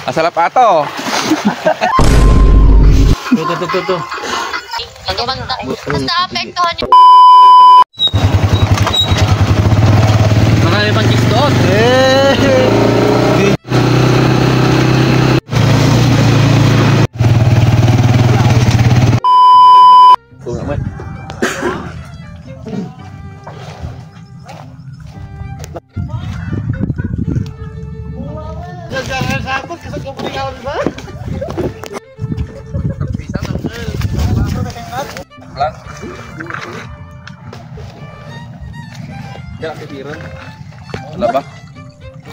Asalap ato. Tuh. Basta apektuhan yung... Marami pang cheese doon. Gak kepikiran. Talaba.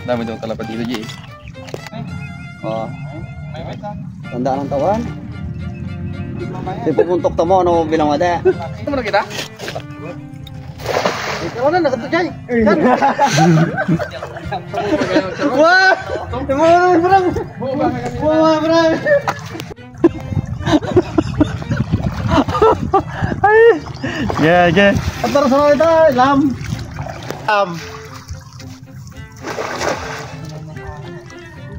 Dami dong talaba dito, Ji. Oh. Tanda ng tawan. Di pupuntok to mo, ano bilang wada? Ito muna kita. Ikaw na, nakatugay. Wah! Tumulong, brang! Wah, brang! Yeah. At para sa mga ito, lam!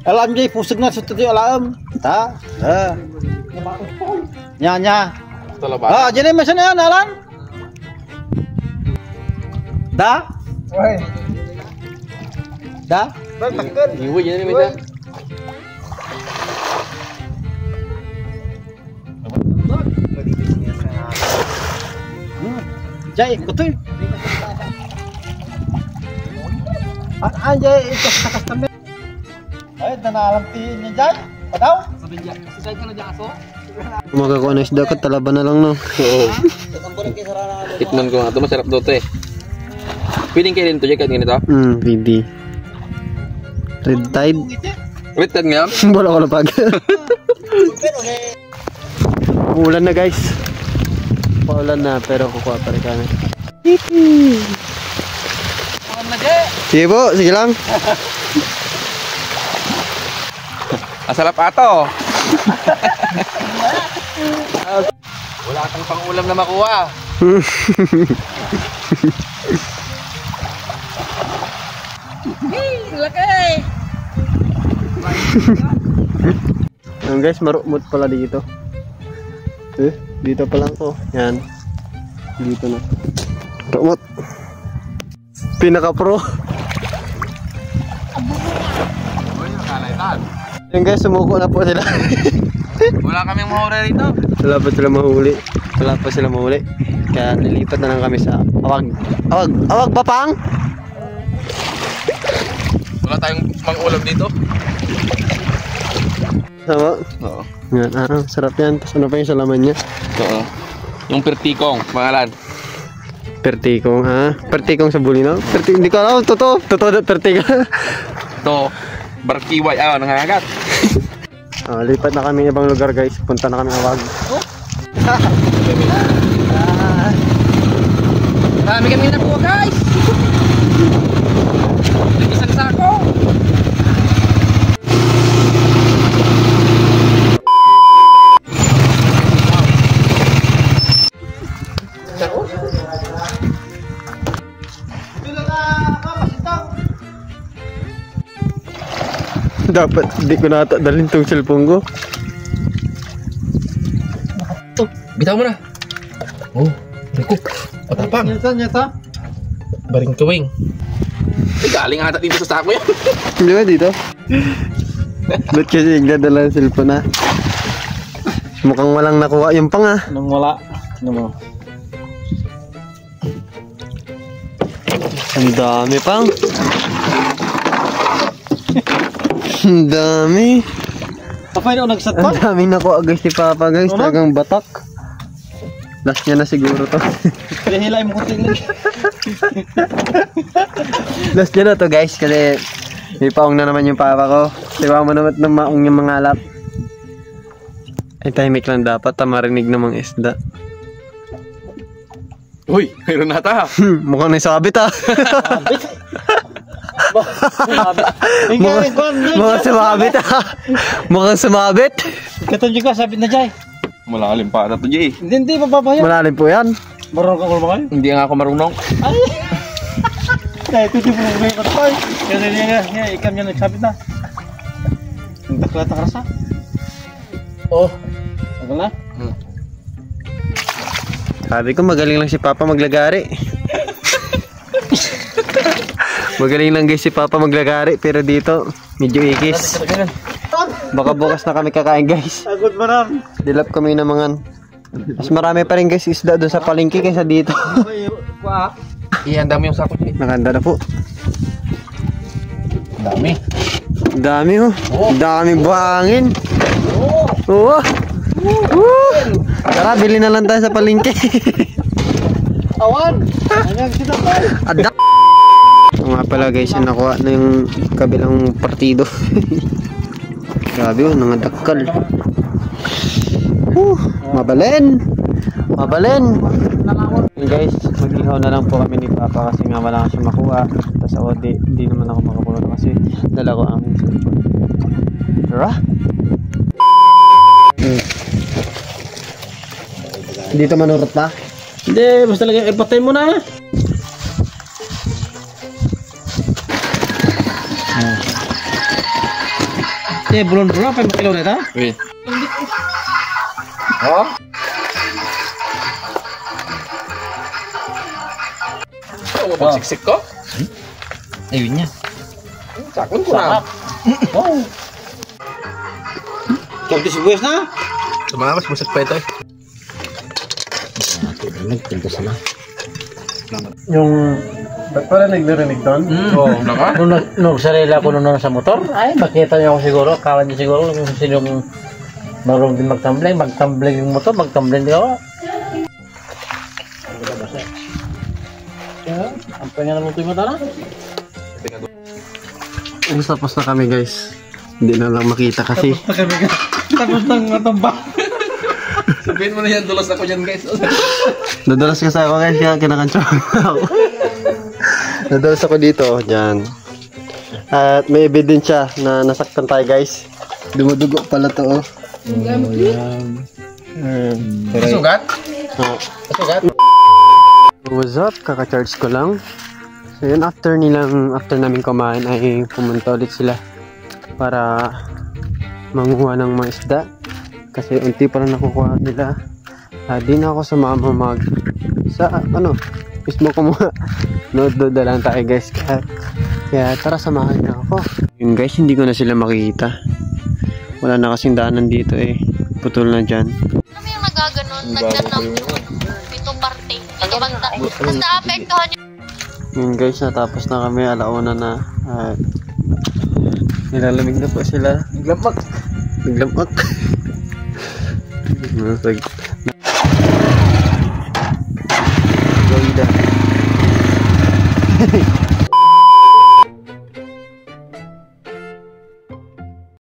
Alam jay, pusag na sa ito alam. Ta? Nya. Talaba. Ah, dyan ay masya na yan, alam? Da? Da? Iwi yan ni Mita. Jay, kutoy. Jay, ito sa customer. Ay, nanalamtiin niya, Jay. Padaw? Magakuha na isda ka, talaba na lang no. Oo. Itman ko nga ito, masarap doon eh. Pwedeng kainin ito, Jay, kahit ganito. Pwede. Red Tide. Wait, tad nga. Bola ko lapag. Ulan na guys. Paulan na pero kukuha pa rin kami. Sige po, sige lang. Asalap ato. Wala kang pang-ulam na makuha. Laki! Ayan guys, marumot pala dito. Dito pa lang to. Yan. Dito na. Marumot. Pinaka pro. Ayan guys, sumuko na po sila. Wala kaming mahuli rito. Wala pa sila mahuli. Kaya nilipat na lang kami sa awag papang. Wala tayong pang-ulam dito. Sama? Oo. Yan, sarap yan. Tapos ano pa yung salaman niya? Oo. Yung pertikong, pangalan. Pertikong, ha? Pertikong sa bulino? Hindi ko alam, totoo pertikong. Ito, barkiway, nangangagat. Lipat na kami ibang lugar guys. Punta na kami awag. Marami kami na po guys. Isang sako. Dapat di ko nata dalhin tong cellphone ko. Ito, bitaw mo na. Oh, rikok. Patapang. Nyata. Baring kawing. Ay, galing ata dito sa sako yan. Hindi ba dito? Ba't kasi nagdadala ng cellphone na? Mukhang walang nakuha yung pang ha. Nang wala. Ano mo? Ang dami pang. Ang dami. Kapay na ako nagsat pa? Ang dami nakuha guys si Papa guys. Ano? Talagang batak. Last niya na siguro to. Hilay mo kunting lang. Last niya na to guys kasi may paong na naman yung Papa ko. Diba mo naman ng maong yung mga alap. Ay tahimik lang dapat. Marinig namang isda. Uy, mayroon nata. Mukhang naisabit ha. Mukhang sumabit ha. Mukhang sumabit. Katong juga sabit na Jay. Malalim pa ata to, Jay. Hindi papapayan. Malalim po yan. Marunong ka kulmangan? Hindi nga ako marunong. Ay! Kaya ito di mo may patay. Yan, ikan yan nagsabit na. Ang takla takrasa. Oh. Ano na? Sabi ko magaling lang si Papa maglagari. Magaling lang guys si Papa maglagari, pero dito medyo ikis. Baka bukas na kami kakain guys. Agad mo ram. Dilap kami ng mga. Mas marami pa rin guys isda doon sa palengke kaysa dito. Ihanda mo yung sako niya. Maganda na po. Dami. Dami oh. Dami buhangin. Oo. Tara, bili na lang tayo sa palengke. Awan. Anyang kita pa. Ada. Nga pala guys, yung nakuha na yung kabilang partido. Grabe oh, nangadakal. Mabalen. Mabalen. Yung guys, mag-ihaw na lang po kami ni Papa kasi nga wala siya makuha. Tapos ako, di naman ako makakuha kasi dala ko ang cellphone. Tara. Dito manurot pa? Hindi, basta lagi ipatay mo na. Bulon-bulon, 5 kilo na ito? Wait. Oh? Oh, magsiksik ko? Ayun niya. Sakon ko na. Wow. Kapti si Buwes na? Sumamas, masak pa ito eh. Nagtinto sana. Yung... Ba't pala naglirinig doon? Oo, naka? Nung sarila ko nung sa motor, ay makita niyo ako siguro, akala niyo siguro kung sinong marunong din magtumbling yung motor, magtumbling din ako. Ang pengen mo ito yung mata na? Tapos na kami guys. Hindi na lang makita kasi. Tapos nang matumba. Sabihin mo na yan, dulas ako dyan guys. Nadulas kasi ako guys, kaya kinakantsa ako. Nadulas ako dito, dyan. At may ebidensya na nasaktan tayo guys. Dumudugo pala to oh. Sugat? Sugat? What's up? Kaka-charge ko lang. So yun, after namin kumain ay pumunta ulit sila para manguha ng mga isda. Kasi unti pa lang nakukuha nila. Di na ako sumama mismo kumuha. Doon lang tayo guys. Kaya tara samahan niyo ako. Yun guys, hindi ko na sila makita. Wala na kasing daanan dito eh. Putol na dyan. Kami yung nagaganon, nagdanap itong parte. Mas naapektuhan yung... Yun guys, natapos na kami. Alauna na. Nilalamig na po sila. Naglamak.